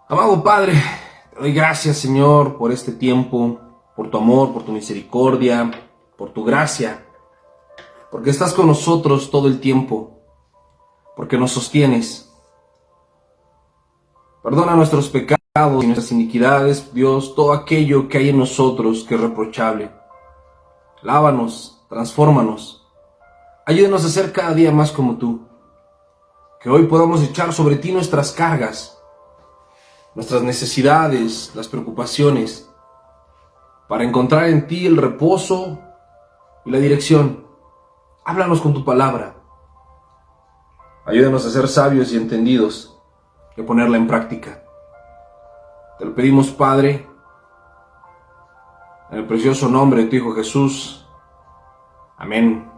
Amado Padre, te doy gracias, Señor, por este tiempo, por tu amor, por tu misericordia, por tu gracia, porque estás con nosotros todo el tiempo, porque nos sostienes. Perdona nuestros pecados y nuestras iniquidades, Dios, todo aquello que hay en nosotros que es reprochable. Lávanos, transfórmanos, ayúdanos a ser cada día más como tú, que hoy podamos echar sobre ti nuestras cargas, nuestras necesidades, las preocupaciones, para encontrar en ti el reposo y la dirección. Háblanos con tu palabra. Ayúdanos a ser sabios y entendidos y a ponerla en práctica. Te lo pedimos, Padre, en el precioso nombre de tu Hijo Jesús. Amén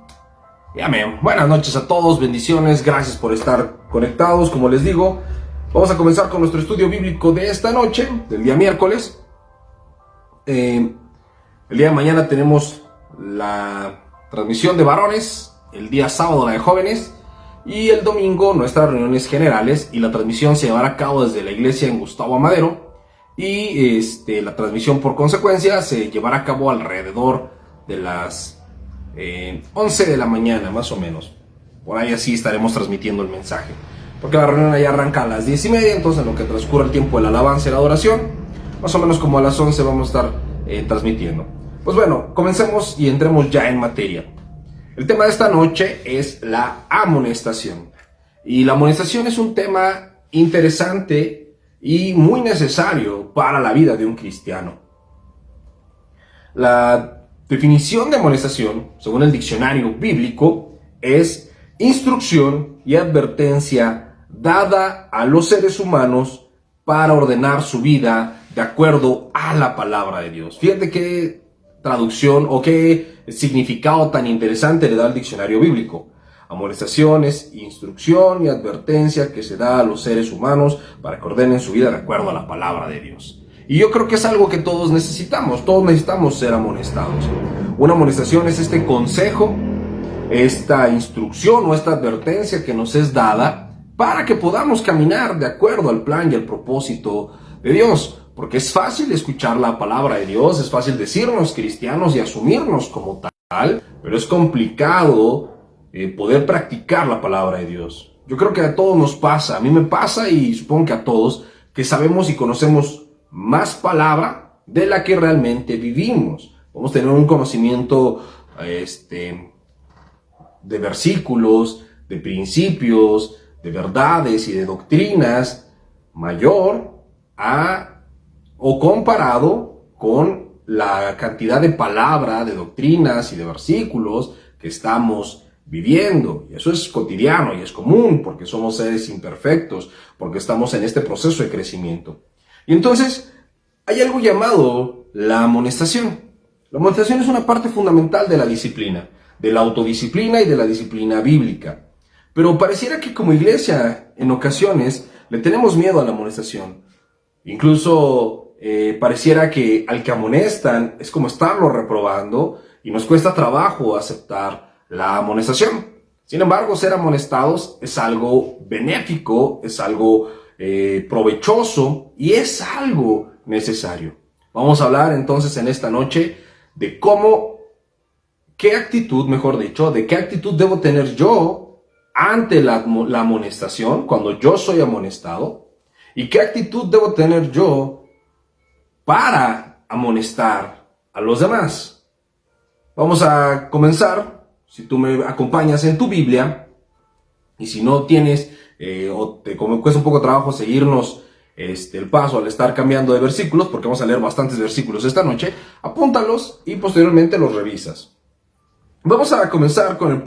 y amén. Buenas noches a todos, bendiciones, gracias por estar conectados. Como les digo, vamos a comenzar con nuestro estudio bíblico de esta noche, del día miércoles. El día de mañana tenemos la transmisión de varones, el día sábado la de jóvenes y el domingo nuestras reuniones generales, y la transmisión se llevará a cabo desde la iglesia en Gustavo Amadero, y la transmisión por consecuencia se llevará a cabo alrededor de las 11 de la mañana más o menos. Por ahí así estaremos transmitiendo el mensaje, porque la reunión ya arranca a las 10:30, entonces en lo que transcurre el tiempo de la alabanza y la adoración, más o menos como a las 11 vamos a estar transmitiendo. Pues bueno, comencemos y entremos ya en materia. El tema de esta noche es la amonestación. Y la amonestación es un tema interesante y muy necesario para la vida de un cristiano. La definición de amonestación, según el diccionario bíblico, es instrucción y advertencia dada a los seres humanos para ordenar su vida de acuerdo a la palabra de Dios. Fíjate qué traducción o qué significado tan interesante le da el diccionario bíblico. Amonestación es instrucción y advertencia que se da a los seres humanos para que ordenen su vida de acuerdo a la palabra de Dios. Y yo creo que es algo que todos necesitamos ser amonestados. Una amonestación es este consejo, esta instrucción o esta advertencia que nos es dada para que podamos caminar de acuerdo al plan y al propósito de Dios. Porque es fácil escuchar la palabra de Dios, es fácil decirnos cristianos y asumirnos como tal, pero es complicado poder practicar la palabra de Dios. Yo creo que a todos nos pasa, a mí me pasa y supongo que a todos, que sabemos y conocemos más palabra de la que realmente vivimos. Vamos a tener un conocimiento de versículos, de principios, de verdades y de doctrinas mayor o comparado con la cantidad de palabra, de doctrinas y de versículos que estamos viviendo. Y eso es cotidiano y es común porque somos seres imperfectos, porque estamos en este proceso de crecimiento. Y entonces hay algo llamado la amonestación. La amonestación es una parte fundamental de la disciplina, de la autodisciplina y de la disciplina bíblica. Pero pareciera que como iglesia en ocasiones le tenemos miedo a la amonestación. Incluso pareciera que al que amonestan es como estarlo reprobando y nos cuesta trabajo aceptar la amonestación. Sin embargo, ser amonestados es algo benéfico, es algo provechoso y es algo necesario. Vamos a hablar entonces en esta noche de de qué actitud debo tener yo ante la amonestación, cuando yo soy amonestado, y qué actitud debo tener yo para amonestar a los demás. Vamos a comenzar, si tú me acompañas en tu Biblia, y si no tienes, o te cuesta un poco de trabajo seguirnos el paso al estar cambiando de versículos, porque vamos a leer bastantes versículos esta noche, apúntalos y posteriormente los revisas. Vamos a comenzar con el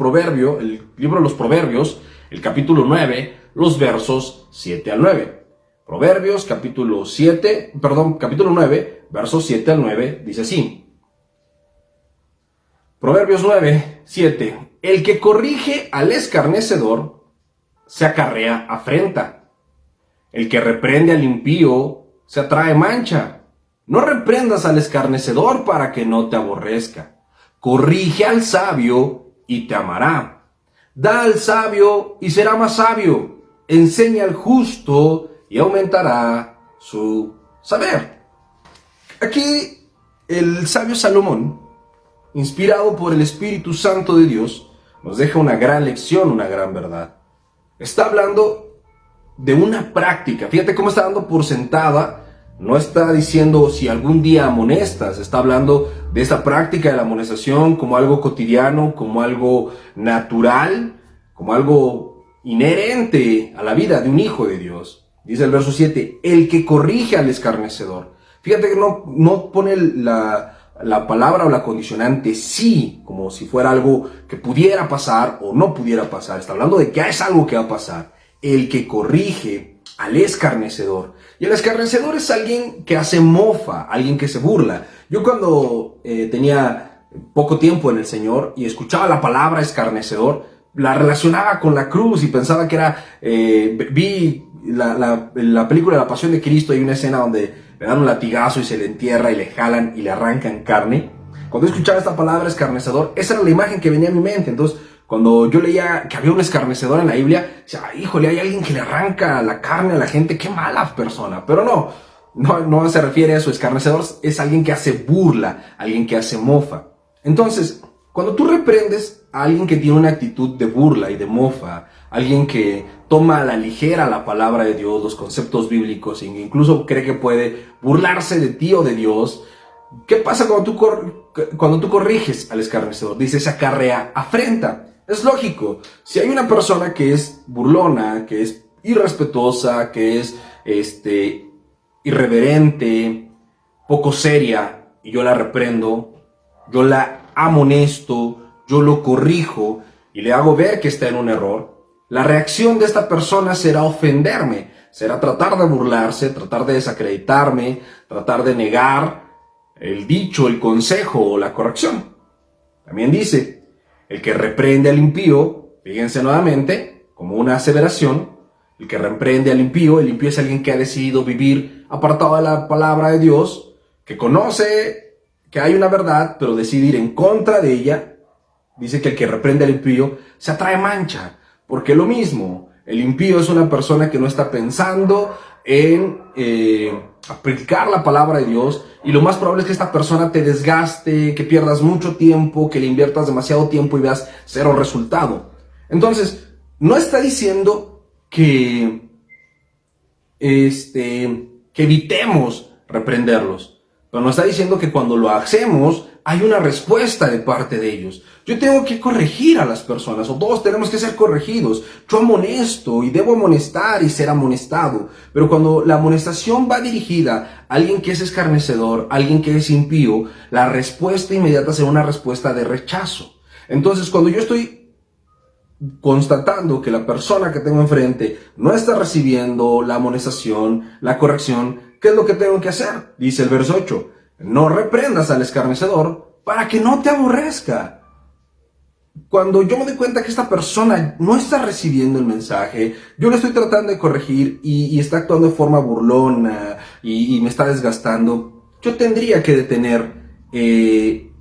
libro de los Proverbios, el capítulo 9, los versos 7 al 9. Proverbios, capítulo 9, versos 7 al 9, dice así. Proverbios 9, 7. El que corrige al escarnecedor se acarrea afrenta. El que reprende al impío se atrae mancha. No reprendas al escarnecedor para que no te aborrezca. Corrige al sabio y te amará. Da al sabio y será más sabio. Enseña al justo y aumentará su saber. Aquí el sabio Salomón, inspirado por el Espíritu Santo de Dios, nos deja una gran lección, una gran verdad. Está hablando de una práctica. Fíjate cómo está dando por sentada. No está diciendo si algún día amonestas. Está hablando de esta práctica de la amonestación como algo cotidiano, como algo natural, como algo inherente a la vida de un hijo de Dios. Dice el verso 7, el que corrige al escarnecedor. Fíjate que no pone la palabra o la condicionante sí, como si fuera algo que pudiera pasar o no pudiera pasar. Está hablando de que es algo que va a pasar. El que corrige al escarnecedor. Y el escarnecedor es alguien que hace mofa, alguien que se burla. Yo cuando tenía poco tiempo en el Señor y escuchaba la palabra escarnecedor, la relacionaba con la cruz y pensaba que era... vi la película La Pasión de Cristo, hay una escena donde le dan un latigazo y se le entierra y le jalan y le arrancan carne. Cuando escuchaba esta palabra escarnecedor, esa era la imagen que venía a mi mente. Entonces, cuando yo leía que había un escarnecedor en la Biblia, decía, híjole, hay alguien que le arranca la carne a la gente, qué mala persona. Pero no se refiere a eso. Escarnecedor es alguien que hace burla, alguien que hace mofa. Entonces, cuando tú reprendes a alguien que tiene una actitud de burla y de mofa, alguien que toma a la ligera la palabra de Dios, los conceptos bíblicos, e incluso cree que puede burlarse de ti o de Dios, ¿qué pasa cuando tú corriges al escarnecedor? Dice, se acarrea afrenta. Es lógico, si hay una persona que es burlona, que es irrespetuosa, que es irreverente, poco seria, y yo la reprendo, yo la amonesto, yo lo corrijo y le hago ver que está en un error, la reacción de esta persona será ofenderme, será tratar de burlarse, tratar de desacreditarme, tratar de negar el dicho, el consejo o la corrección. También dice, el que reprende al impío, fíjense nuevamente, como una aseveración, el que reprende al impío, el impío es alguien que ha decidido vivir apartado de la palabra de Dios, que conoce que hay una verdad, pero decide ir en contra de ella. Dice que el que reprende al impío se atrae mancha, porque lo mismo, el impío es una persona que no está pensando en aplicar la palabra de Dios, y lo más probable es que esta persona te desgaste, que pierdas mucho tiempo, que le inviertas demasiado tiempo y veas cero resultado. Entonces, no está diciendo que evitemos reprenderlos, pero nos está diciendo que cuando lo hacemos hay una respuesta de parte de ellos. Yo tengo que corregir a las personas, o todos tenemos que ser corregidos. Yo amonesto y debo amonestar y ser amonestado, pero cuando la amonestación va dirigida a alguien que es escarnecedor, a alguien que es impío, la respuesta inmediata será una respuesta de rechazo. Entonces, cuando yo estoy constatando que la persona que tengo enfrente no está recibiendo la amonestación, la corrección, ¿qué es lo que tengo que hacer? Dice el verso 8, no reprendas al escarnecedor para que no te aborrezca. Cuando yo me doy cuenta que esta persona no está recibiendo el mensaje, yo lo estoy tratando de corregir y está actuando de forma burlona y me está desgastando, yo tendría que detener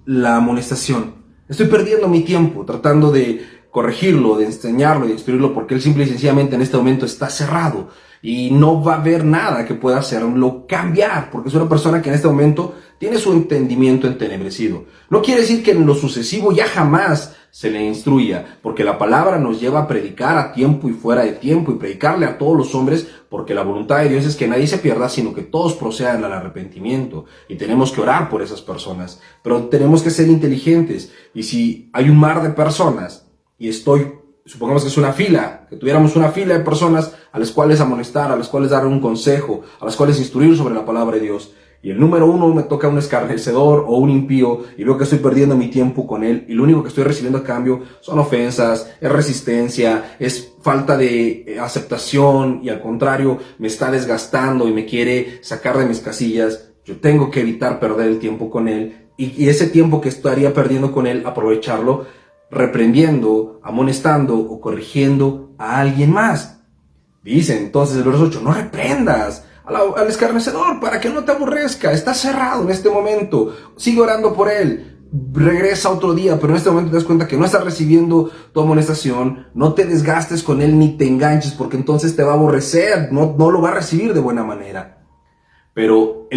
la amonestación. Estoy perdiendo mi tiempo tratando de corregirlo, de enseñarlo, de instruirlo, porque él simple y sencillamente en este momento está cerrado y no va a haber nada que pueda hacerlo cambiar, porque es una persona que en este momento tiene su entendimiento entenebrecido. No quiere decir que en lo sucesivo ya jamás se le instruya, porque la palabra nos lleva a predicar a tiempo y fuera de tiempo y predicarle a todos los hombres, porque la voluntad de Dios es que nadie se pierda, sino que todos procedan al arrepentimiento, y tenemos que orar por esas personas, pero tenemos que ser inteligentes. Y si hay un mar de personas y supongamos que es una fila, que tuviéramos una fila de personas a las cuales amonestar, a las cuales dar un consejo, a las cuales instruir sobre la palabra de Dios, y el número 1 me toca un escarnecedor o un impío, y veo que estoy perdiendo mi tiempo con él, y lo único que estoy recibiendo a cambio son ofensas, es resistencia, es falta de aceptación, y al contrario, me está desgastando y me quiere sacar de mis casillas, yo tengo que evitar perder el tiempo con él, y ese tiempo que estaría perdiendo con él, aprovecharlo reprendiendo, amonestando o corrigiendo a alguien más. Dice entonces el verso 8, no reprendas al escarnecedor para que no te aborrezca, está cerrado en este momento, sigue orando por él, regresa otro día, pero en este momento te das cuenta que no estás recibiendo tu amonestación, no te desgastes con él ni te enganches, porque entonces te va a aborrecer, no lo va a recibir de buena manera. pero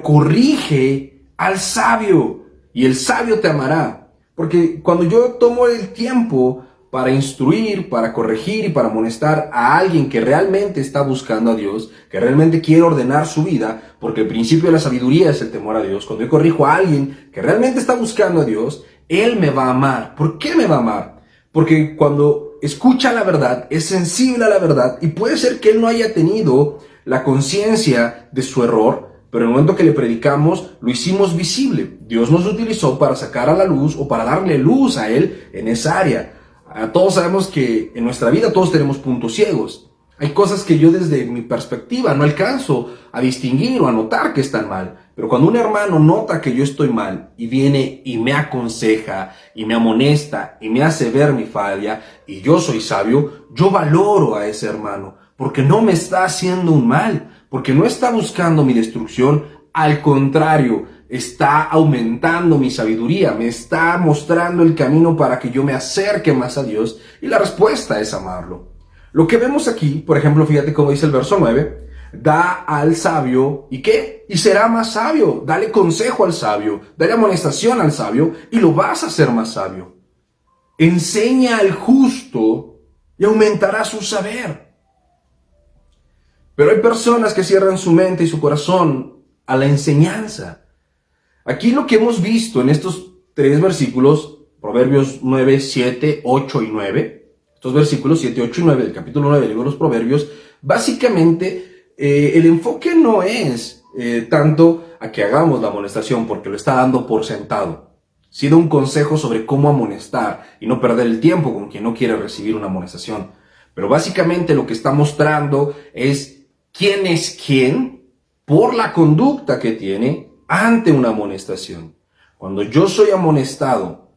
corrige al sabio, y el sabio te amará. Porque cuando yo tomo el tiempo para instruir, para corregir y para amonestar a alguien que realmente está buscando a Dios, que realmente quiere ordenar su vida, porque el principio de la sabiduría es el temor a Dios. Cuando yo corrijo a alguien que realmente está buscando a Dios, Él me va a amar. ¿Por qué me va a amar? Porque cuando escucha la verdad, es sensible a la verdad, y puede ser que Él no haya tenido la conciencia de su error, pero en el momento que le predicamos, lo hicimos visible. Dios nos utilizó para sacar a la luz o para darle luz a Él en esa área. Todos sabemos que en nuestra vida todos tenemos puntos ciegos. Hay cosas que yo desde mi perspectiva no alcanzo a distinguir o a notar que están mal. Pero cuando un hermano nota que yo estoy mal y viene y me aconseja y me amonesta y me hace ver mi falla y yo soy sabio, yo valoro a ese hermano porque no me está haciendo un mal, porque no está buscando mi destrucción. Al contrario, está aumentando mi sabiduría, me está mostrando el camino para que yo me acerque más a Dios, y la respuesta es amarlo. Lo que vemos aquí, por ejemplo, fíjate cómo dice el verso 9, da al sabio, ¿y qué? Y será más sabio. Dale consejo al sabio, dale amonestación al sabio, y lo vas a hacer más sabio. Enseña al justo y aumentará su saber. Pero hay personas que cierran su mente y su corazón a la enseñanza. Aquí lo que hemos visto en estos tres versículos, Proverbios 9, 7, 8 y 9, estos versículos 7, 8 y 9 del capítulo 9 del libro de los Proverbios, básicamente el enfoque no es tanto a que hagamos la amonestación, porque lo está dando por sentado, sino un consejo sobre cómo amonestar y no perder el tiempo con quien no quiere recibir una amonestación. Pero básicamente lo que está mostrando es quién es quién por la conducta que tiene ante una amonestación. Cuando yo soy amonestado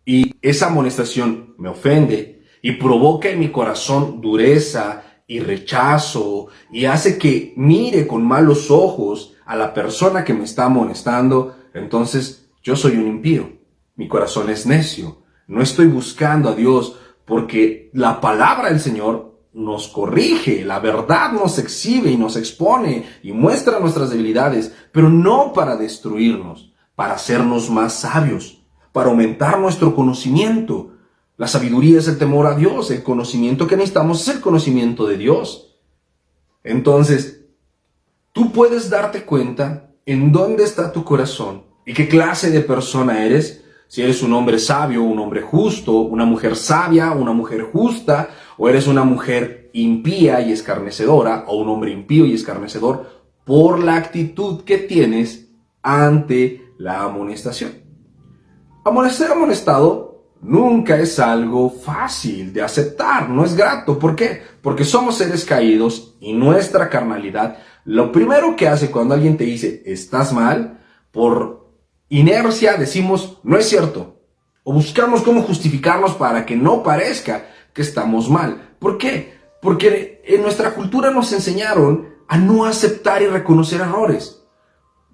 y esa amonestación me ofende y provoca en mi corazón dureza y rechazo y hace que mire con malos ojos a la persona que me está amonestando, entonces yo soy un impío. Mi corazón es necio. No estoy buscando a Dios, porque la palabra del Señor nos corrige, la verdad nos exhibe y nos expone y muestra nuestras debilidades, pero no para destruirnos, para hacernos más sabios, para aumentar nuestro conocimiento. La sabiduría es el temor a Dios, el conocimiento que necesitamos es el conocimiento de Dios. Entonces, tú puedes darte cuenta en dónde está tu corazón y qué clase de persona eres. Si eres un hombre sabio, un hombre justo, una mujer sabia, una mujer justa, o eres una mujer impía y escarnecedora, o un hombre impío y escarnecedor, por la actitud que tienes ante la amonestación. Ser amonestado nunca es algo fácil de aceptar, no es grato. ¿Por qué? Porque somos seres caídos y nuestra carnalidad, lo primero que hace cuando alguien te dice, estás mal, por inercia decimos, no es cierto, o buscamos cómo justificarnos para que no parezca que estamos mal. ¿Por qué? Porque en nuestra cultura nos enseñaron a no aceptar y reconocer errores,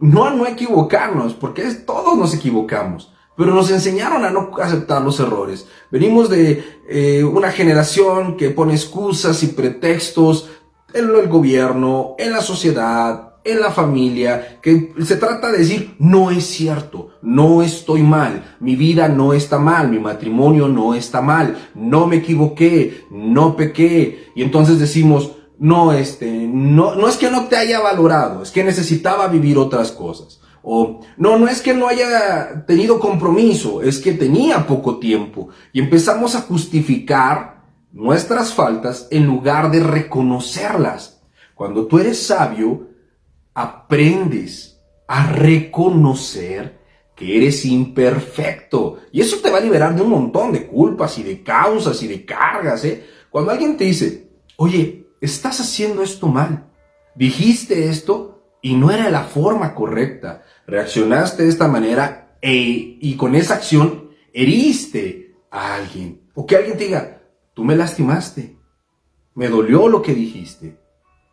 no a no equivocarnos, porque todos nos equivocamos, pero nos enseñaron a no aceptar los errores. Venimos de una generación que pone excusas y pretextos en el gobierno, en la sociedad, en la familia, que se trata de decir, no es cierto, no estoy mal, mi vida no está mal, mi matrimonio no está mal, no me equivoqué, no pequé, y entonces decimos, no es que no te haya valorado, es que necesitaba vivir otras cosas, o no es que no haya tenido compromiso, es que tenía poco tiempo, y empezamos a justificar nuestras faltas en lugar de reconocerlas. Cuando tú eres sabio, aprendes a reconocer que eres imperfecto. Y eso te va a liberar de un montón de culpas y de causas y de cargas, Cuando alguien te dice, oye, estás haciendo esto mal, dijiste esto y no era la forma correcta, reaccionaste de esta manera y con esa acción heriste a alguien. O que alguien te diga, tú me lastimaste, me dolió lo que dijiste,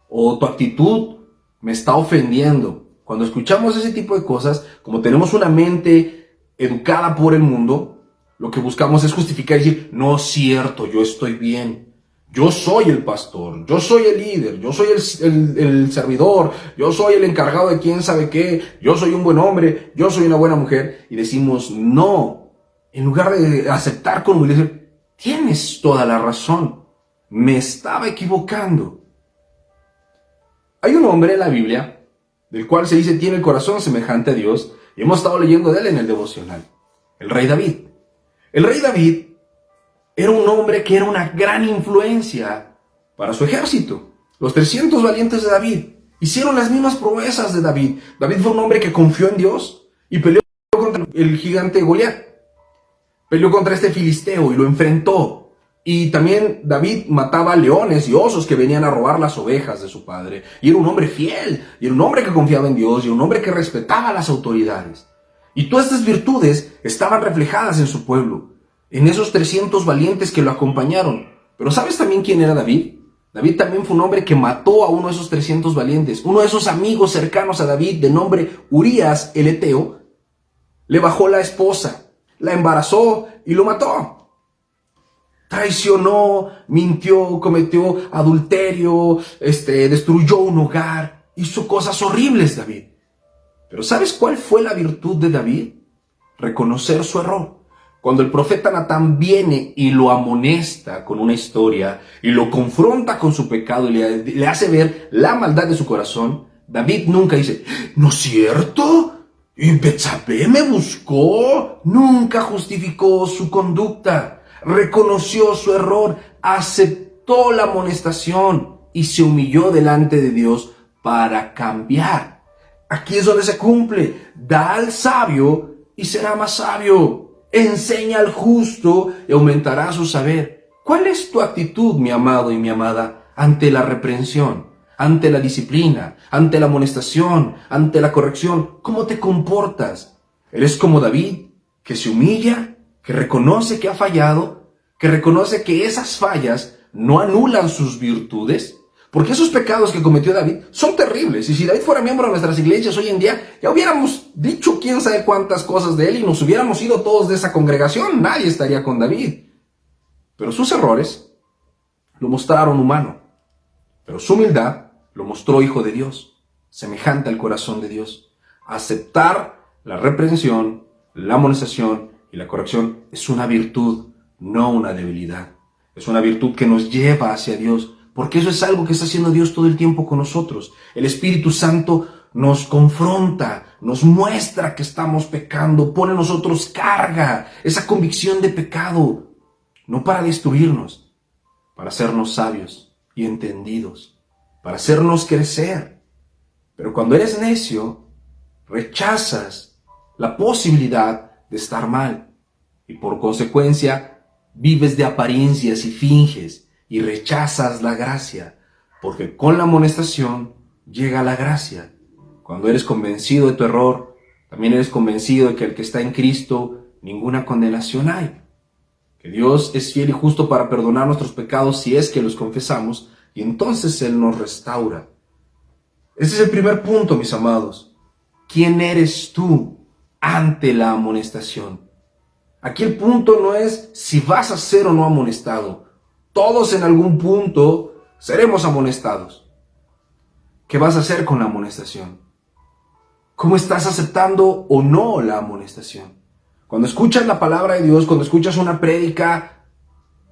o tu actitud me está ofendiendo. Cuando escuchamos ese tipo de cosas, como tenemos una mente educada por el mundo, lo que buscamos es justificar y decir, no es cierto, yo estoy bien, Yo soy el pastor, yo soy el líder, yo soy el servidor, yo soy el encargado de quién sabe qué, yo soy un buen hombre, yo soy una buena mujer, y decimos no, en lugar de aceptar con humildad, tienes toda la razón, me estaba equivocando. Hay un hombre en la Biblia, del cual se dice tiene el corazón semejante a Dios, y hemos estado leyendo de él en el devocional, el rey David. El rey David era un hombre que era una gran influencia para su ejército. Los 300 valientes de David hicieron las mismas proezas de David. David fue un hombre que confió en Dios y peleó contra el gigante Goliat. Peleó contra este filisteo y lo enfrentó. Y también David mataba leones y osos que venían a robar las ovejas de su padre. Y era un hombre fiel, y era un hombre que confiaba en Dios, y un hombre que respetaba a las autoridades. Y todas estas virtudes estaban reflejadas en su pueblo, en esos 300 valientes que lo acompañaron. Pero ¿sabes también quién era David? David también fue un hombre que mató a uno de esos 300 valientes. Uno de esos amigos cercanos a David, de nombre Urías el Eteo, le bajó la esposa, la embarazó y lo mató. Traicionó, mintió, cometió adulterio, destruyó un hogar, hizo cosas horribles David. Pero ¿sabes cuál fue la virtud de David? Reconocer su error. Cuando el profeta Natán viene y lo amonesta con una historia y lo confronta con su pecado y le hace ver la maldad de su corazón, David nunca dice, ¿no es cierto? ¿Y Betsabé me buscó? Nunca justificó su conducta. Reconoció su error, aceptó la amonestación y se humilló delante de Dios para cambiar. Aquí es donde se cumple. Da al sabio y será más sabio. Enseña al justo y aumentará su saber. ¿Cuál es tu actitud, mi amado y mi amada, ante la reprensión, ante la disciplina, ante la amonestación, ante la corrección? ¿Cómo te comportas? ¿Eres como David, que se humilla, que reconoce que ha fallado, que reconoce que esas fallas no anulan sus virtudes? Porque esos pecados que cometió David son terribles. Y si David fuera miembro de nuestras iglesias hoy en día, ya hubiéramos dicho quién sabe cuántas cosas de él y nos hubiéramos ido todos de esa congregación. Nadie estaría con David. Pero sus errores lo mostraron humano. Pero su humildad lo mostró hijo de Dios, semejante al corazón de Dios. Aceptar la reprensión, la amonestación y la corrección es una virtud, no una debilidad. Es una virtud que nos lleva hacia Dios, porque eso es algo que está haciendo Dios todo el tiempo con nosotros. El Espíritu Santo nos confronta, nos muestra que estamos pecando, pone en nosotros carga, esa convicción de pecado, no para destruirnos, para hacernos sabios y entendidos, para hacernos crecer. Pero cuando eres necio, rechazas la posibilidad de estar mal y por consecuencia vives de apariencias y finges y rechazas la gracia, porque con la amonestación llega la gracia. Cuando eres convencido de tu error, también eres convencido de que el que está en Cristo, ninguna condenación hay. Que Dios es fiel y justo para perdonar nuestros pecados si es que los confesamos, y entonces Él nos restaura. Este es el primer punto, mis amados. ¿Quién eres tú ante la amonestación? Aquí el punto no es si vas a ser o no amonestado. Todos en algún punto seremos amonestados. ¿Qué vas a hacer con la amonestación? ¿Cómo estás aceptando o no la amonestación? Cuando escuchas la palabra de Dios, cuando escuchas una prédica,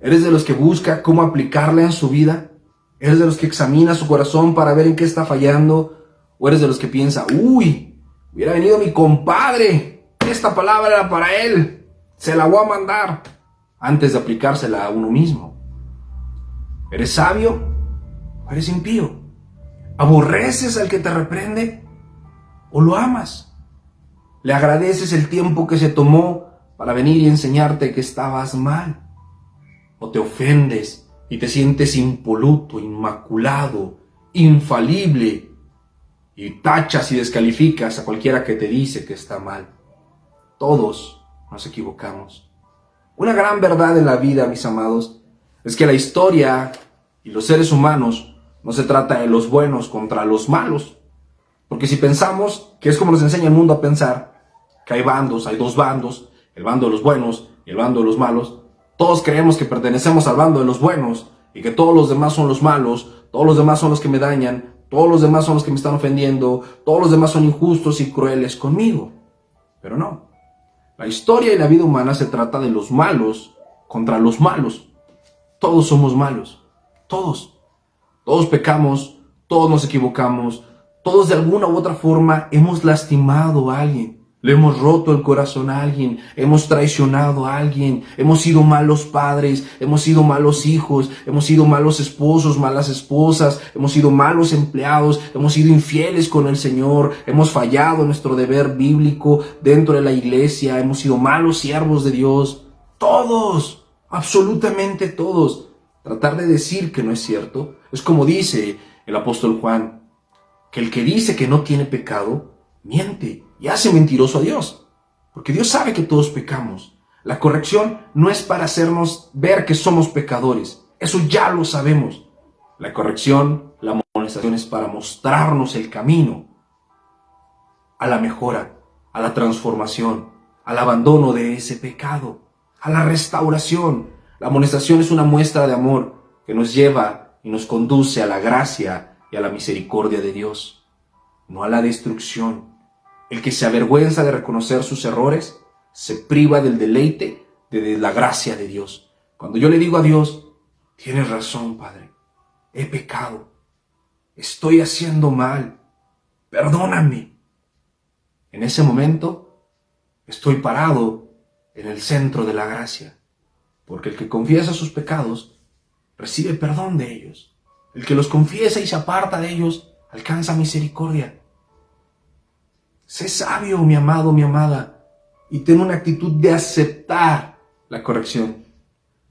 ¿eres de los que busca cómo aplicarla en su vida? ¿Eres de los que examina su corazón para ver en qué está fallando? ¿O eres de los que piensa, hubiera venido mi compadre, esta palabra era para él, se la voy a mandar, antes de aplicársela a uno mismo? ¿Eres sabio o eres impío? ¿Aborreces al que te reprende o lo amas? ¿Le agradeces el tiempo que se tomó para venir y enseñarte que estabas mal? ¿O te ofendes y te sientes impoluto, inmaculado, infalible y tachas y descalificas a cualquiera que te dice que está mal? Todos nos equivocamos. Una gran verdad en la vida, mis amados, es que la historia y los seres humanos no se trata de los buenos contra los malos. Porque si pensamos, que es como nos enseña el mundo a pensar, que hay bandos, hay dos bandos, el bando de los buenos y el bando de los malos, todos creemos que pertenecemos al bando de los buenos y que todos los demás son los malos, todos los demás son los que me dañan, todos los demás son los que me están ofendiendo, todos los demás son injustos y crueles conmigo. Pero no. La historia y la vida humana se trata de los malos contra los malos. Todos somos malos. Todos. Todos pecamos, todos nos equivocamos, todos de alguna u otra forma hemos lastimado a alguien. Le hemos roto el corazón a alguien, hemos traicionado a alguien, hemos sido malos padres, hemos sido malos hijos, hemos sido malos esposos, malas esposas, hemos sido malos empleados, hemos sido infieles con el Señor, hemos fallado en nuestro deber bíblico dentro de la iglesia, hemos sido malos siervos de Dios. Todos, absolutamente todos. Tratar de decir que no es cierto es como dice el apóstol Juan, que el que dice que no tiene pecado, miente y hace mentiroso a Dios. Porque Dios sabe que todos pecamos. La corrección no es para hacernos ver que somos pecadores. Eso ya lo sabemos. La corrección, la amonestación es para mostrarnos el camino a la mejora, a la transformación, al abandono de ese pecado, a la restauración. La amonestación es una muestra de amor que nos lleva y nos conduce a la gracia y a la misericordia de Dios, no a la destrucción. El que se avergüenza de reconocer sus errores se priva del deleite de la gracia de Dios. Cuando yo le digo a Dios, tienes razón, Padre, he pecado, estoy haciendo mal, perdóname. En ese momento estoy parado en el centro de la gracia, porque el que confiesa sus pecados recibe perdón de ellos. El que los confiesa y se aparta de ellos alcanza misericordia. Sé sabio, mi amado, mi amada, y ten una actitud de aceptar la corrección.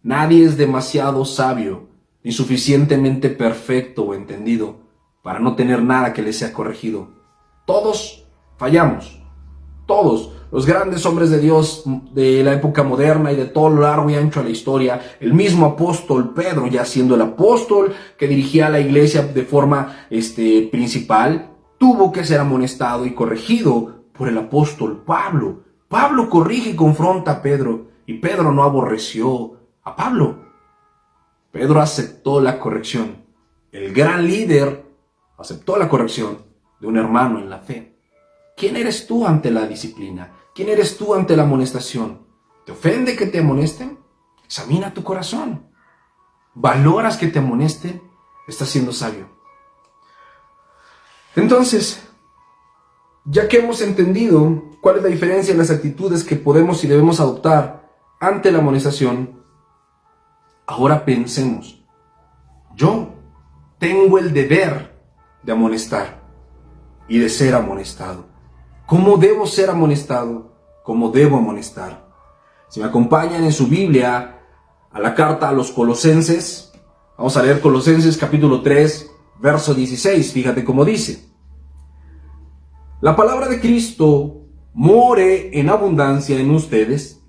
Nadie es demasiado sabio ni suficientemente perfecto o entendido para no tener nada que le sea corregido. Todos fallamos. Todos los grandes hombres de Dios de la época moderna y de todo lo largo y ancho de la historia, el mismo apóstol Pedro, ya siendo el apóstol que dirigía a la iglesia de forma principal, tuvo que ser amonestado y corregido por el apóstol Pablo. Pablo corrige y confronta a Pedro, y Pedro no aborreció a Pablo. Pedro aceptó la corrección. El gran líder aceptó la corrección de un hermano en la fe. ¿Quién eres tú ante la disciplina? ¿Quién eres tú ante la amonestación? ¿Te ofende que te amonesten? Examina tu corazón. ¿Valoras que te amonesten? Estás siendo sabio. Entonces, ya que hemos entendido cuál es la diferencia en las actitudes que podemos y debemos adoptar ante la amonestación, ahora pensemos. Yo tengo el deber de amonestar y de ser amonestado. ¿Cómo debo ser amonestado? ¿Cómo debo amonestar? Si me acompañan en su Biblia a la carta a los Colosenses, vamos a leer Colosenses capítulo 3, verso 16. Fíjate cómo dice: la palabra de Cristo more en abundancia en ustedes,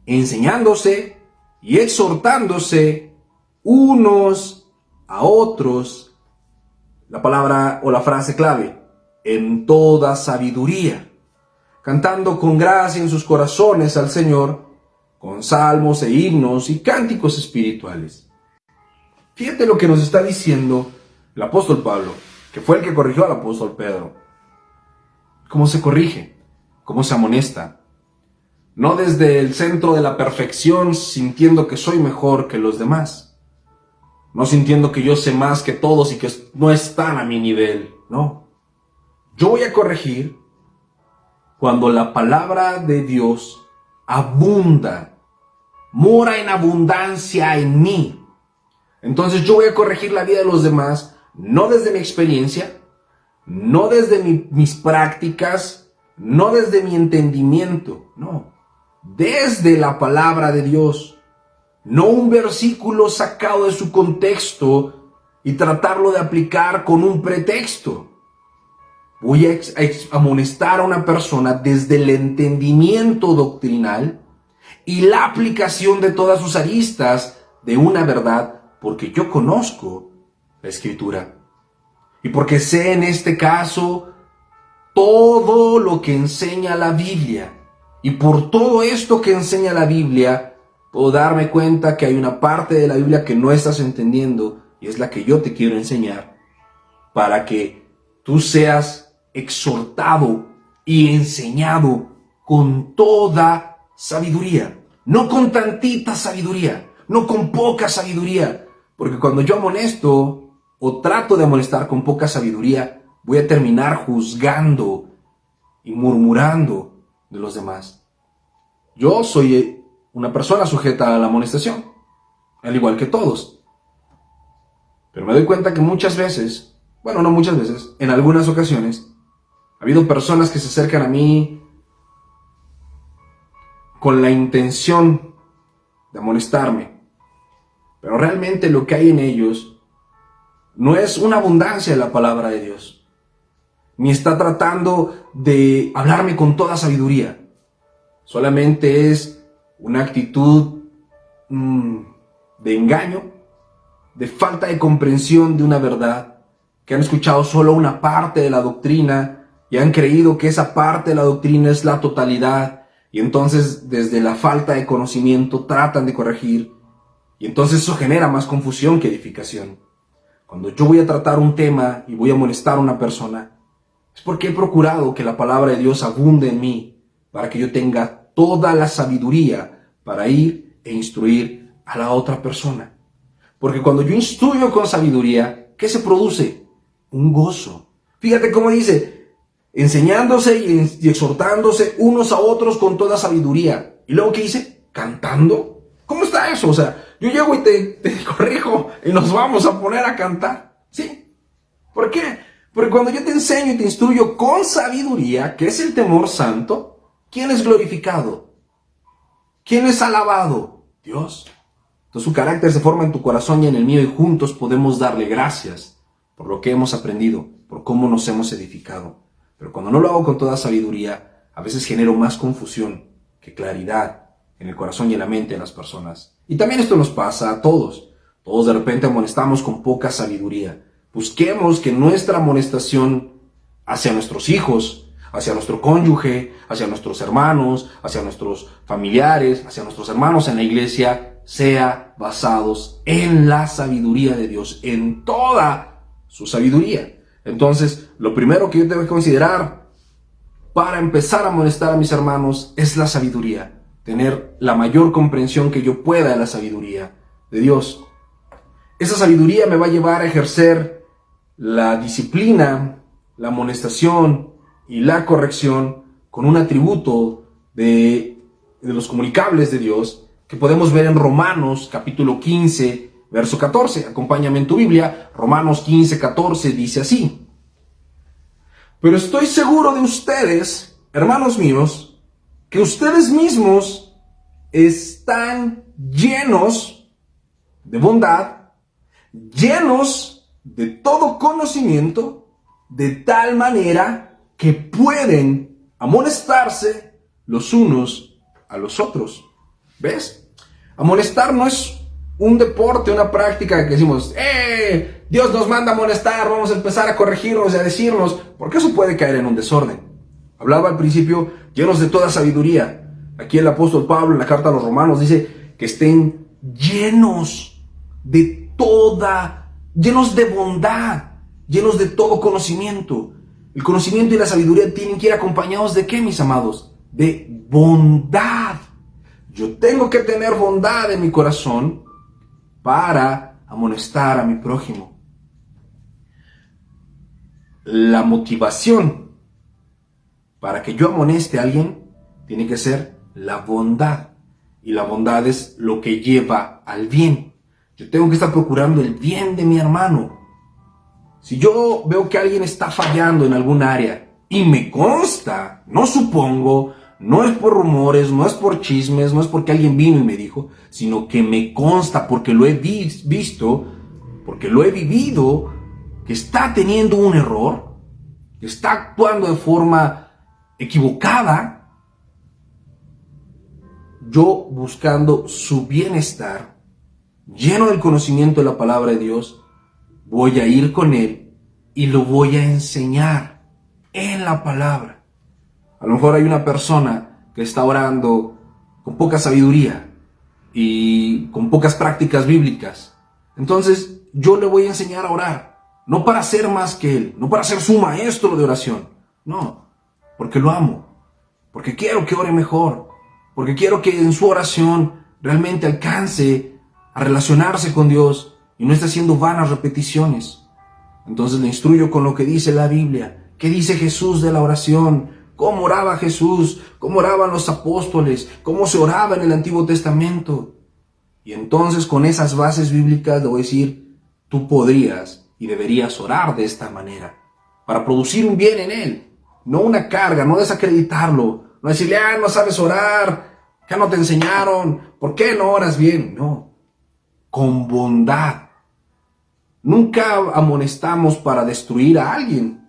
enseñándose y exhortándose unos a otros. La palabra o la frase clave: en toda sabiduría, cantando con gracia en sus corazones al Señor, con salmos e himnos y cánticos espirituales. Fíjate lo que nos está diciendo el apóstol Pablo, que fue el que corrigió al apóstol Pedro. ¿Cómo se corrige? ¿Cómo se amonesta? No desde el centro de la perfección, sintiendo que soy mejor que los demás. No sintiendo que yo sé más que todos y que no están a mi nivel. No. Yo voy a corregir cuando la palabra de Dios abunda, mora en abundancia en mí. Entonces yo voy a corregir la vida de los demás, no desde mi experiencia, no desde mis prácticas, no desde mi entendimiento, no, desde la palabra de Dios. No un versículo sacado de su contexto y tratarlo de aplicar con un pretexto. Voy a amonestar a una persona desde el entendimiento doctrinal y la aplicación de todas sus aristas de una verdad, porque yo conozco la Escritura y porque sé en este caso todo lo que enseña la Biblia. Y por todo esto que enseña la Biblia, puedo darme cuenta que hay una parte de la Biblia que no estás entendiendo y es la que yo te quiero enseñar para que tú seas exhortado y enseñado con toda sabiduría. No con tantita sabiduría, no con poca sabiduría. Porque cuando yo amonesto o trato de amonestar con poca sabiduría, voy a terminar juzgando y murmurando de los demás. Yo soy una persona sujeta a la amonestación, al igual que todos. Pero me doy cuenta que muchas veces, bueno, no muchas veces, en algunas ocasiones, ha habido personas que se acercan a mí con la intención de amonestarme. Pero realmente lo que hay en ellos no es una abundancia de la palabra de Dios, ni está tratando de hablarme con toda sabiduría. Solamente es una actitud de engaño, de falta de comprensión de una verdad, que han escuchado solo una parte de la doctrina y han creído que esa parte de la doctrina es la totalidad, y entonces desde la falta de conocimiento tratan de corregir, y entonces eso genera más confusión que edificación. Cuando yo voy a tratar un tema y voy a molestar a una persona, es porque he procurado que la palabra de Dios abunde en mí, para que yo tenga toda la sabiduría para ir e instruir a la otra persona. Porque cuando yo instruyo con sabiduría, ¿qué se produce? Un gozo. Fíjate cómo dice, enseñándose y exhortándose unos a otros con toda sabiduría. Y luego, ¿qué dice? ¿Cantando? ¿Cómo está eso? O sea, yo llego y te corrijo y nos vamos a poner a cantar. ¿Sí? ¿Por qué? Porque cuando yo te enseño y te instruyo con sabiduría, que es el temor santo, ¿quién es glorificado? ¿Quién es alabado? Dios. Entonces su carácter se forma en tu corazón y en el mío, y juntos podemos darle gracias por lo que hemos aprendido, por cómo nos hemos edificado. Pero cuando no lo hago con toda sabiduría, a veces genero más confusión que claridad en el corazón y en la mente de las personas. Y también esto nos pasa a todos. Todos de repente amonestamos con poca sabiduría. Busquemos que nuestra amonestación hacia nuestros hijos, hacia nuestro cónyuge, hacia nuestros hermanos, hacia nuestros familiares, hacia nuestros hermanos en la iglesia, sea basados en la sabiduría de Dios, en toda su sabiduría. Entonces, lo primero que yo tengo que considerar para empezar a amonestar a mis hermanos es la sabiduría. Tener la mayor comprensión que yo pueda de la sabiduría de Dios. Esa sabiduría me va a llevar a ejercer la disciplina, la amonestación y la corrección con un atributo de los comunicables de Dios que podemos ver en Romanos capítulo 15, verso 14. Acompáñame en tu Biblia. Romanos 15, 14 dice así: pero estoy seguro de ustedes, hermanos míos, que ustedes mismos están llenos de bondad, llenos de todo conocimiento, de tal manera que pueden amonestarse los unos a los otros. ¿Ves? Amonestar no es un deporte, una práctica que decimos, Dios nos manda a amonestar, vamos a empezar a corregirnos y a decirnos, porque eso puede caer en un desorden. Hablaba al principio, llenos de toda sabiduría. Aquí el apóstol Pablo en la carta a los Romanos dice que estén llenos de llenos de bondad, llenos de todo conocimiento. El conocimiento y la sabiduría tienen que ir acompañados ¿de qué, mis amados? De bondad. Yo tengo que tener bondad en mi corazón para amonestar a mi prójimo. La motivación para que yo amoneste a alguien tiene que ser la bondad. Y la bondad es lo que lleva al bien. Yo tengo que estar procurando el bien de mi hermano. Si yo veo que alguien está fallando en algún área y me consta, no supongo, no es por rumores, no es por chismes, no es porque alguien vino y me dijo, sino que me consta porque lo he visto, porque lo he vivido, que está teniendo un error, que está actuando de forma equivocada, yo buscando su bienestar, lleno del conocimiento de la palabra de Dios, voy a ir con él y lo voy a enseñar en la palabra. A lo mejor hay una persona que está orando con poca sabiduría y con pocas prácticas bíblicas. Entonces yo le voy a enseñar a orar, no para ser más que él, no para ser su maestro de oración, no, porque lo amo, porque quiero que ore mejor, porque quiero que en su oración realmente alcance a relacionarse con Dios y no esté haciendo vanas repeticiones. Entonces le instruyo con lo que dice la Biblia, qué dice Jesús de la oración, cómo oraba Jesús, cómo oraban los apóstoles, cómo se oraba en el Antiguo Testamento. Y entonces con esas bases bíblicas le voy a decir, tú podrías y deberías orar de esta manera, para producir un bien en él, no una carga, no desacreditarlo, no decirle, no sabes orar, ya no te enseñaron, ¿por qué no oras bien? No, con bondad. Nunca amonestamos para destruir a alguien.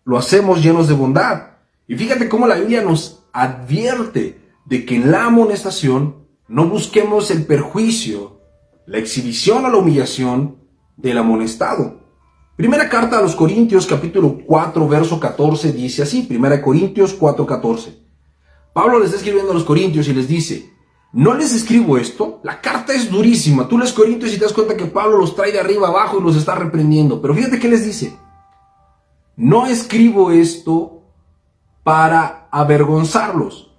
Lo hacemos llenos de bondad. Y fíjate cómo la Biblia nos advierte de que en la amonestación no busquemos el perjuicio, la exhibición o la humillación del amonestado. Primera carta a los Corintios, capítulo 4, verso 14, dice así, Primera Corintios 4, 14. Pablo les está escribiendo a los Corintios y les dice, no les escribo esto, la carta es durísima, tú lees Corintios y te das cuenta que Pablo los trae de arriba abajo y los está reprendiendo, pero fíjate qué les dice, no escribo esto para avergonzarlos.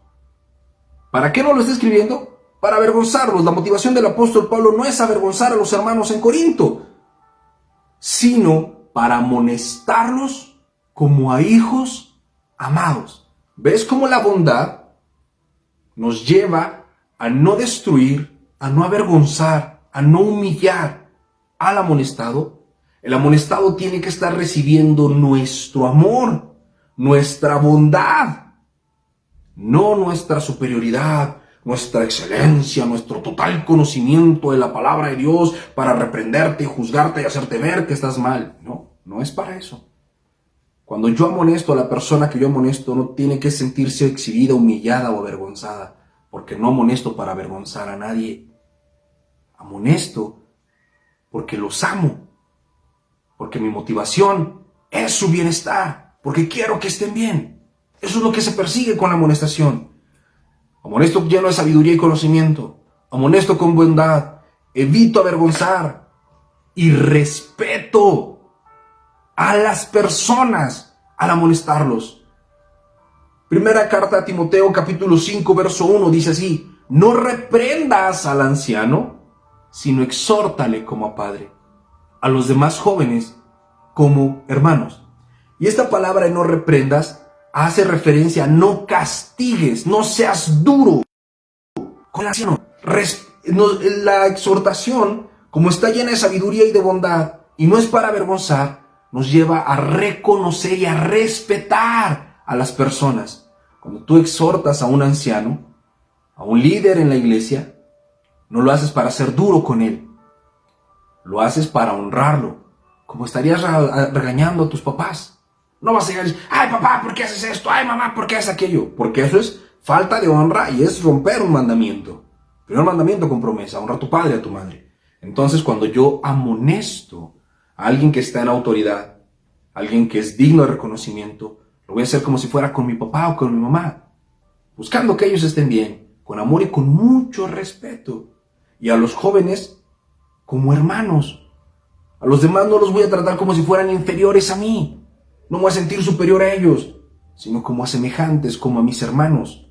¿Para qué no lo está escribiendo? Para avergonzarlos. La motivación del apóstol Pablo no es avergonzar a los hermanos en Corinto, sino para amonestarlos como a hijos amados. ¿Ves cómo la bondad nos lleva a no destruir, a no avergonzar, a no humillar al amonestado? El amonestado tiene que estar recibiendo nuestro amor, nuestra bondad, no nuestra superioridad, nuestra excelencia, nuestro total conocimiento de la palabra de Dios para reprenderte, juzgarte y hacerte ver que estás mal. No, no es para eso. Cuando yo amonesto a la persona que yo amonesto, no tiene que sentirse exhibida, humillada o avergonzada, porque no amonesto para avergonzar a nadie. Amonesto porque los amo, porque mi motivación es su bienestar, porque quiero que estén bien. Eso es lo que se persigue con la amonestación. Amonesto lleno de sabiduría y conocimiento, amonesto con bondad, evito avergonzar y respeto a las personas al amonestarlos. Primera carta a Timoteo, capítulo 5, verso 1, dice así, no reprendas al anciano, sino exhórtale como a padre, a los demás jóvenes como hermanos. Y esta palabra de no reprendas hace referencia a no castigues, no seas duro con el anciano. La exhortación, como está llena de sabiduría y de bondad, y no es para avergonzar, nos lleva a reconocer y a respetar a las personas. Cuando tú exhortas a un anciano, a un líder en la iglesia, no lo haces para ser duro con él, lo haces para honrarlo, como estarías regañando a tus papás. No vas a llegar y decir, ay papá, ¿por qué haces esto? Ay mamá, ¿por qué haces aquello? Porque eso es falta de honra y es romper un mandamiento. Primer mandamiento con promesa, honra a tu padre y a tu madre. Entonces cuando yo amonesto a alguien que está en autoridad, alguien que es digno de reconocimiento, lo voy a hacer como si fuera con mi papá o con mi mamá, buscando que ellos estén bien, con amor y con mucho respeto. Y a los jóvenes como hermanos. A los demás no los voy a tratar como si fueran inferiores a mí. No me voy a sentir superior a ellos, sino como a semejantes, como a mis hermanos.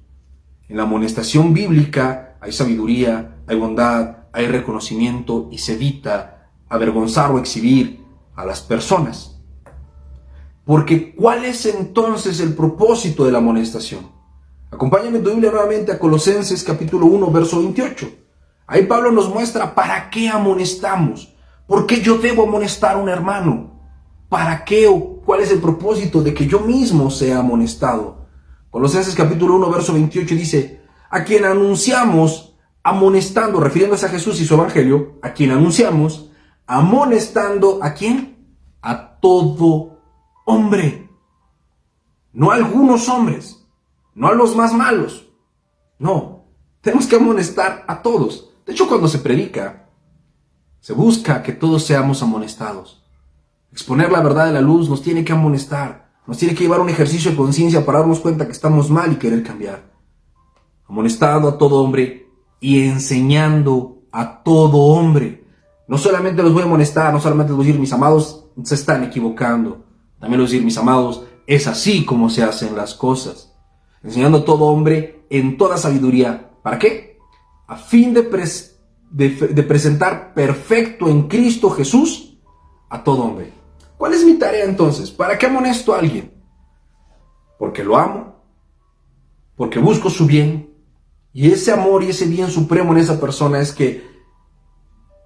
En la amonestación bíblica hay sabiduría, hay bondad, hay reconocimiento y se evita avergonzar o exhibir a las personas. Porque ¿cuál es entonces el propósito de la amonestación? Acompáñame en tu Biblia nuevamente a Colosenses capítulo 1, verso 28. Ahí Pablo nos muestra para qué amonestamos. ¿Por qué yo debo amonestar a un hermano? ¿Para qué o cuál es el propósito de que yo mismo sea amonestado? Colosenses capítulo 1, verso 28 dice, a quien anunciamos amonestando, refiriéndose a Jesús y su evangelio, a quien anunciamos amonestando, ¿a quién? A todo hombre. No a algunos hombres, no a los más malos. No, tenemos que amonestar a todos. De hecho, cuando se predica, se busca que todos seamos amonestados. Exponer la verdad de la luz nos tiene que amonestar, nos tiene que llevar a un ejercicio de conciencia para darnos cuenta que estamos mal y querer cambiar. Amonestando a todo hombre y enseñando a todo hombre. No solamente los voy a amonestar, no solamente les voy a decir, mis amados, se están equivocando. También les voy a decir, mis amados, es así como se hacen las cosas. Enseñando a todo hombre en toda sabiduría. ¿Para qué? A fin de presentar perfecto en Cristo Jesús a todo hombre. ¿Cuál es mi tarea entonces? ¿Para qué amonesto a alguien? Porque lo amo, porque busco su bien, y ese amor y ese bien supremo en esa persona es que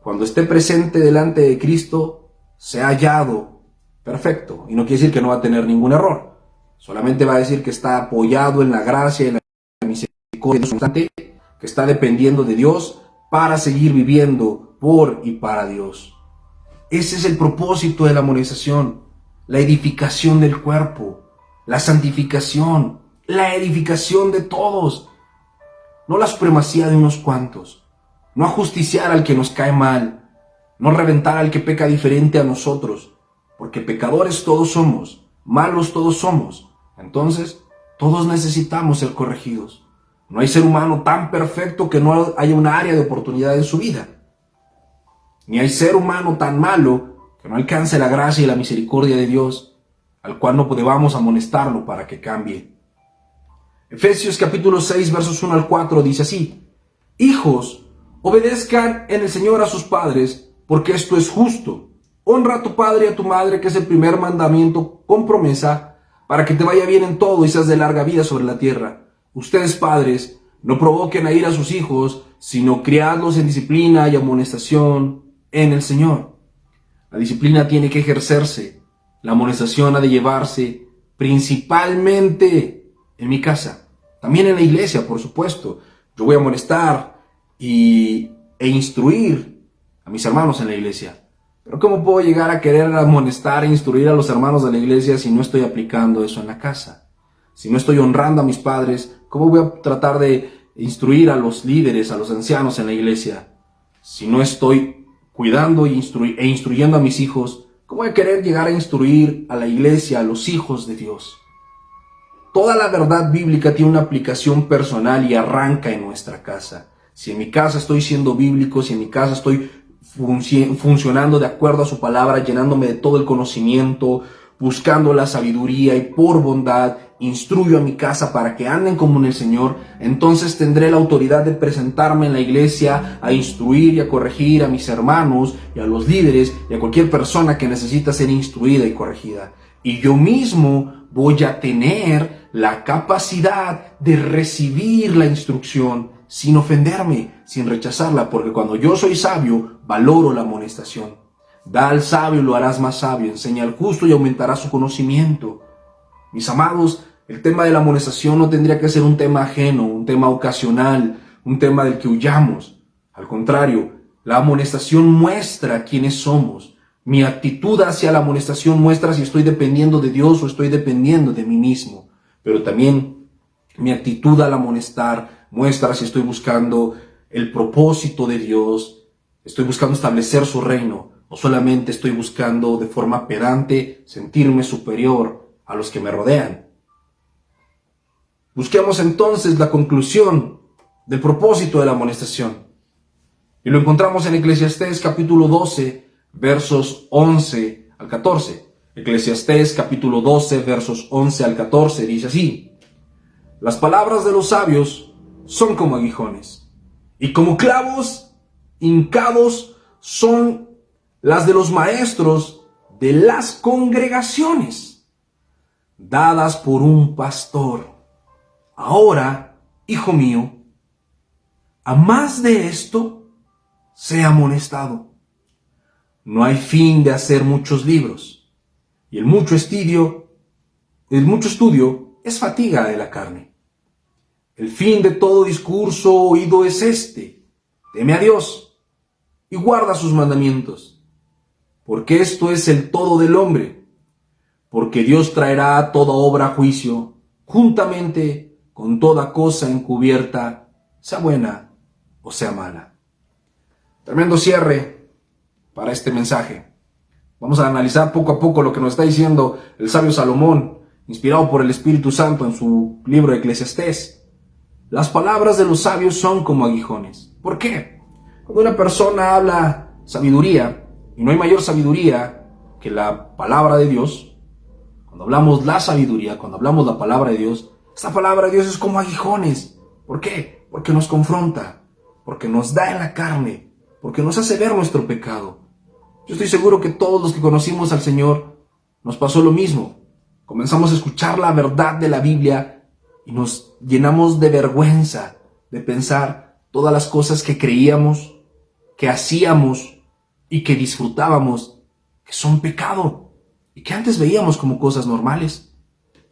cuando esté presente delante de Cristo sea hallado perfecto. Y no quiere decir que no va a tener ningún error, solamente va a decir que está apoyado en la gracia y en la misericordia, que está dependiendo de Dios para seguir viviendo por y para Dios. Ese es el propósito de la amonestación, la edificación del cuerpo, la santificación, la edificación de todos, no la supremacía de unos cuantos, no ajusticiar al que nos cae mal, no reventar al que peca diferente a nosotros, porque pecadores todos somos, malos todos somos, entonces todos necesitamos ser corregidos. No hay ser humano tan perfecto que no haya un área de oportunidad en su vida, ni hay ser humano tan malo que no alcance la gracia y la misericordia de Dios, al cual no podemos amonestarlo para que cambie. Efesios capítulo 6, versos 1 al 4 dice así: Hijos, obedezcan en el Señor a sus padres, porque esto es justo. Honra a tu padre y a tu madre, que es el primer mandamiento con promesa, para que te vaya bien en todo y seas de larga vida sobre la tierra. Ustedes, padres, no provoquen a ira a sus hijos, sino criadlos en disciplina y amonestación en el Señor. La disciplina tiene que ejercerse. La amonestación ha de llevarse principalmente en mi casa. También en la iglesia, por supuesto. Yo voy a amonestar e instruir a mis hermanos en la iglesia. Pero ¿cómo puedo llegar a querer amonestar e instruir a los hermanos de la iglesia si no estoy aplicando eso en la casa? Si no estoy honrando a mis padres, ¿cómo voy a tratar de instruir a los líderes, a los ancianos en la iglesia? Si no estoy cuidando e instruyendo a mis hijos, ¿cómo voy a querer llegar a instruir a la iglesia, a los hijos de Dios? Toda la verdad bíblica tiene una aplicación personal y arranca en nuestra casa. Si en mi casa estoy siendo bíblico, si en mi casa estoy funcionando de acuerdo a su palabra, llenándome de todo el conocimiento, buscando la sabiduría y por bondad, instruyo a mi casa para que anden como en el Señor, entonces tendré la autoridad de presentarme en la iglesia a instruir y a corregir a mis hermanos y a los líderes y a cualquier persona que necesita ser instruida y corregida. Y yo mismo voy a tener la capacidad de recibir la instrucción sin ofenderme, sin rechazarla, porque cuando yo soy sabio, valoro la amonestación. Da al sabio y lo harás más sabio, enseña al justo y aumentará su conocimiento. Mis amados, el tema de la amonestación no tendría que ser un tema ajeno, un tema ocasional, un tema del que huyamos. Al contrario, la amonestación muestra quiénes somos. Mi actitud hacia la amonestación muestra si estoy dependiendo de Dios o estoy dependiendo de mí mismo. Pero también mi actitud al amonestar muestra si estoy buscando el propósito de Dios, estoy buscando establecer su reino, o solamente estoy buscando de forma pedante sentirme superior a los que me rodean. Busquemos entonces la conclusión del propósito de la amonestación. Y lo encontramos en Eclesiastés capítulo 12, versos 11 al 14. Eclesiastés capítulo 12, versos 11 al 14 dice así: Las palabras de los sabios son como aguijones, y como clavos hincados son las de los maestros de las congregaciones, dadas por un pastor. Ahora, hijo mío, a más de esto, sea amonestado. No hay fin de hacer muchos libros, y el mucho estudio es fatiga de la carne. El fin de todo discurso oído es este: teme a Dios y guarda sus mandamientos, porque esto es el todo del hombre, porque Dios traerá toda obra a juicio, juntamente con toda cosa encubierta, sea buena o sea mala. Tremendo cierre para este mensaje. Vamos a analizar poco a poco lo que nos está diciendo el sabio Salomón, inspirado por el Espíritu Santo en su libro Eclesiastés. Las palabras de los sabios son como aguijones. ¿Por qué? Cuando una persona habla sabiduría, y no hay mayor sabiduría que la palabra de Dios, cuando hablamos la sabiduría, cuando hablamos la palabra de Dios, esta palabra de Dios es como aguijones. ¿Por qué? Porque nos confronta, porque nos da en la carne, porque nos hace ver nuestro pecado. Yo estoy seguro que todos los que conocimos al Señor nos pasó lo mismo. Comenzamos a escuchar la verdad de la Biblia y nos llenamos de vergüenza de pensar todas las cosas que creíamos, que hacíamos y que disfrutábamos, que son pecado y que antes veíamos como cosas normales.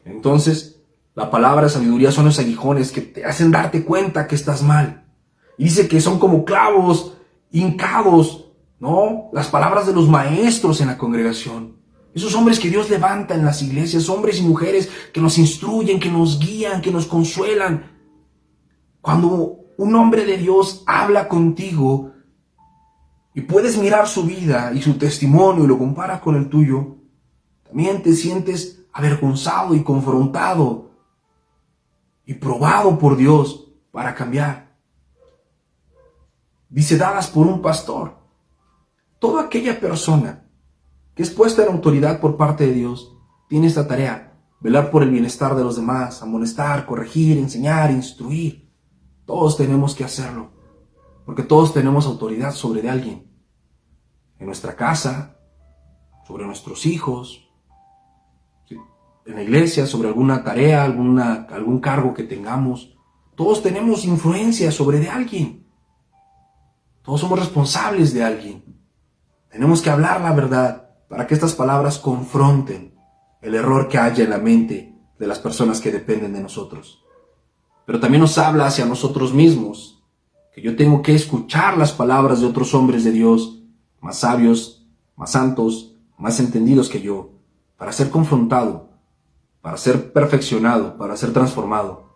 Entonces, la palabra de sabiduría son los aguijones que te hacen darte cuenta que estás mal. Y dice que son como clavos hincados, ¿no? Las palabras de los maestros en la congregación. Esos hombres que Dios levanta en las iglesias, hombres y mujeres que nos instruyen, que nos guían, que nos consuelan. Cuando un hombre de Dios habla contigo y puedes mirar su vida y su testimonio y lo compara con el tuyo, también te sientes avergonzado y confrontado y probado por Dios para cambiar. Dice, dadas por un pastor. Toda aquella persona que es puesta en autoridad por parte de Dios tiene esta tarea: velar por el bienestar de los demás, amonestar, corregir, enseñar, instruir. Todos tenemos que hacerlo, porque todos tenemos autoridad sobre de alguien. En nuestra casa, sobre nuestros hijos, en la iglesia, sobre alguna tarea, algún cargo que tengamos. Todos tenemos influencia sobre de alguien. Todos somos responsables de alguien. Tenemos que hablar la verdad para que estas palabras confronten el error que haya en la mente de las personas que dependen de nosotros. Pero también nos habla hacia nosotros mismos, que yo tengo que escuchar las palabras de otros hombres de Dios, más sabios, más santos, más entendidos que yo, para ser confrontado, para ser perfeccionado, para ser transformado.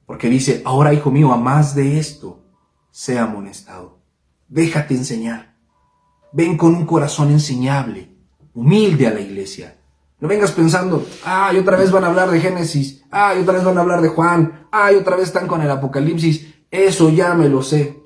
Porque dice, ahora hijo mío, a más de esto, sea amonestado. Déjate enseñar. Ven con un corazón enseñable, humilde a la iglesia. No vengas pensando, y otra vez van a hablar de Génesis, y otra vez van a hablar de Juan, y otra vez están con el Apocalipsis. Eso ya me lo sé.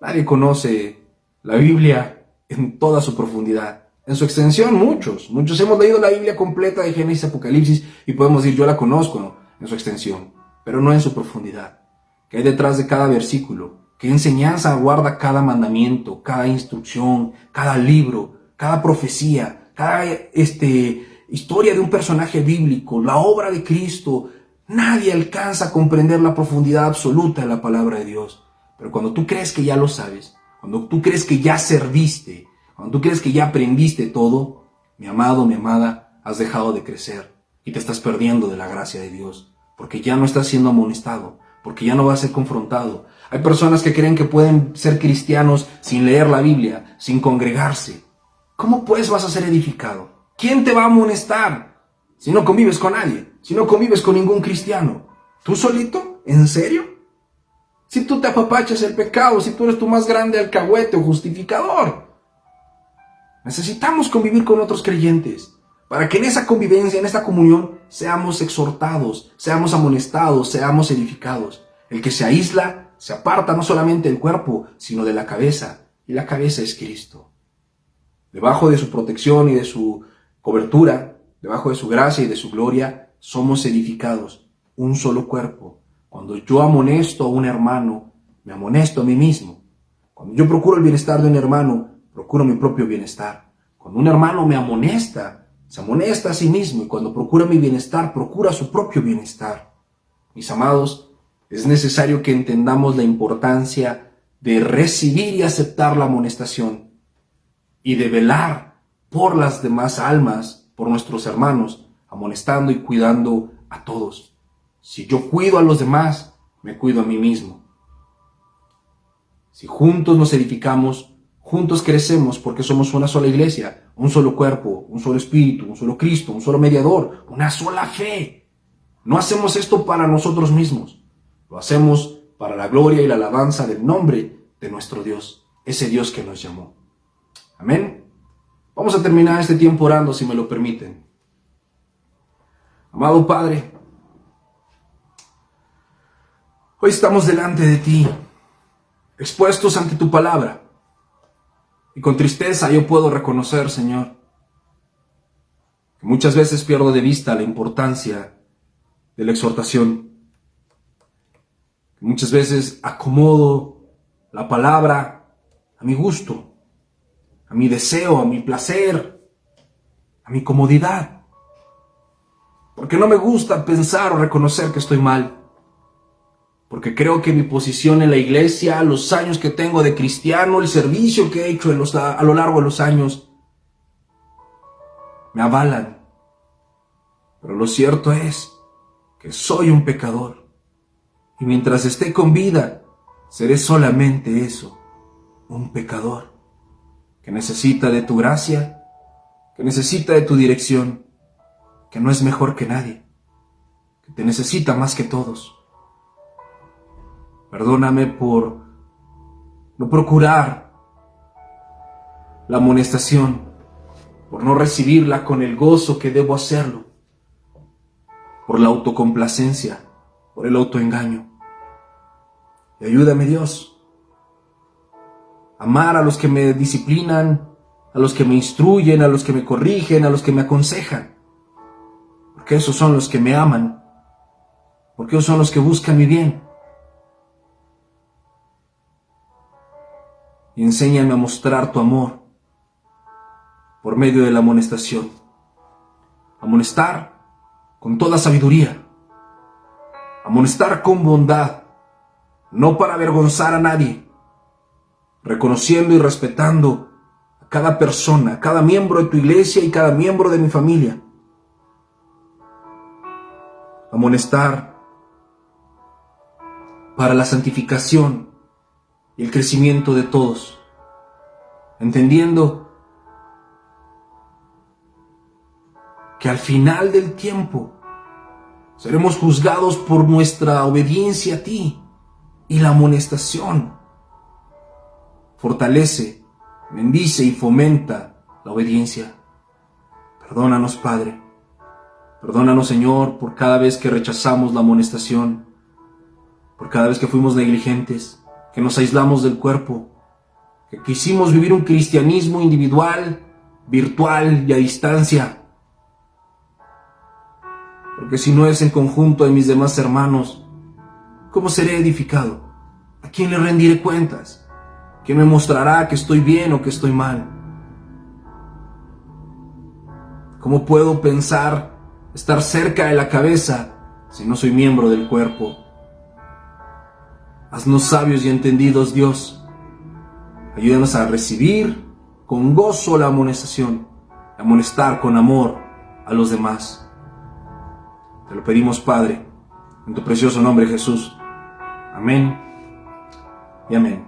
Nadie conoce la Biblia en toda su profundidad. En su extensión, muchos hemos leído la Biblia completa de Génesis, Apocalipsis, y podemos decir, yo la conozco, ¿no?, en su extensión, pero no en su profundidad. ¿Qué hay detrás de cada versículo? ¿Qué enseñanza guarda cada mandamiento, cada instrucción, cada libro, cada profecía, cada historia de un personaje bíblico, la obra de Cristo? Nadie alcanza a comprender la profundidad absoluta de la palabra de Dios. Pero cuando tú crees que ya lo sabes, cuando tú crees que ya serviste, cuando tú crees que ya aprendiste todo, mi amado, mi amada, has dejado de crecer y te estás perdiendo de la gracia de Dios, porque ya no estás siendo amonestado, porque ya no vas a ser confrontado. Hay personas que creen que pueden ser cristianos sin leer la Biblia, sin congregarse. ¿Cómo pues vas a ser edificado? ¿Quién te va a amonestar si no convives con nadie? Si no convives con ningún cristiano. ¿Tú solito? ¿En serio? Si tú te apapachas el pecado, si tú eres tu más grande alcahuete o justificador. Necesitamos convivir con otros creyentes, para que en esa convivencia, en esta comunión, seamos exhortados, seamos amonestados, seamos edificados. El que se aísla, se aparta no solamente del cuerpo, sino de la cabeza, y la cabeza es Cristo. Debajo de su protección y de su cobertura, debajo de su gracia y de su gloria, somos edificados, un solo cuerpo. Cuando yo amonesto a un hermano, me amonesto a mí mismo. Cuando yo procuro el bienestar de un hermano, procuro mi propio bienestar. Cuando un hermano me amonesta, se amonesta a sí mismo, y cuando procura mi bienestar, procura su propio bienestar. Mis amados, es necesario que entendamos la importancia de recibir y aceptar la amonestación y de velar por las demás almas, por nuestros hermanos, amonestando y cuidando a todos. Si yo cuido a los demás, me cuido a mí mismo. Si juntos nos edificamos, juntos crecemos, porque somos una sola iglesia, un solo cuerpo, un solo espíritu, un solo Cristo, un solo mediador, una sola fe. No hacemos esto para nosotros mismos, lo hacemos para la gloria y la alabanza del nombre de nuestro Dios, ese Dios que nos llamó. Amén. Vamos a terminar este tiempo orando, si me lo permiten. Amado Padre, Hoy estamos delante de ti, expuestos ante tu palabra. Y con tristeza yo puedo reconocer, Señor, que muchas veces pierdo de vista la importancia de la exhortación. Que muchas veces acomodo la palabra a mi gusto, a mi deseo, a mi placer, a mi comodidad. Porque no me gusta pensar o reconocer que estoy mal. Porque creo que mi posición en la iglesia, los años que tengo de cristiano, el servicio que he hecho a lo largo de los años, me avalan. Pero lo cierto es que soy un pecador. Y mientras esté con vida, seré solamente eso, un pecador, que necesita de tu gracia, que necesita de tu dirección, que no es mejor que nadie, que te necesita más que todos. Perdóname por no procurar la amonestación, por no recibirla con el gozo que debo hacerlo, por la autocomplacencia, por el autoengaño. Y ayúdame, Dios, a amar a los que me disciplinan, a los que me instruyen, a los que me corrigen, a los que me aconsejan, porque esos son los que me aman, porque esos son los que buscan mi bien. Y enséñame a mostrar tu amor por medio de la amonestación. Amonestar con toda sabiduría. Amonestar con bondad, no para avergonzar a nadie, reconociendo y respetando a cada persona, a cada miembro de tu iglesia y cada miembro de mi familia. Amonestar para la santificación y el crecimiento de todos, entendiendo que al final del tiempo seremos juzgados por nuestra obediencia a ti, y la amonestación fortalece, bendice y fomenta la obediencia. Perdónanos, Padre. Perdónanos, Señor, por cada vez que rechazamos la amonestación, por cada vez que fuimos negligentes, que nos aislamos del cuerpo, que quisimos vivir un cristianismo individual, virtual y a distancia. Porque si no es en conjunto de mis demás hermanos, ¿cómo seré edificado? ¿A quién le rendiré cuentas? ¿Quién me mostrará que estoy bien o que estoy mal? ¿Cómo puedo pensar estar cerca de la cabeza si no soy miembro del cuerpo? Haznos sabios y entendidos, Dios. Ayúdanos a recibir con gozo la amonestación, a amonestar con amor a los demás. Te lo pedimos, Padre, en tu precioso nombre, Jesús. Amén y amén.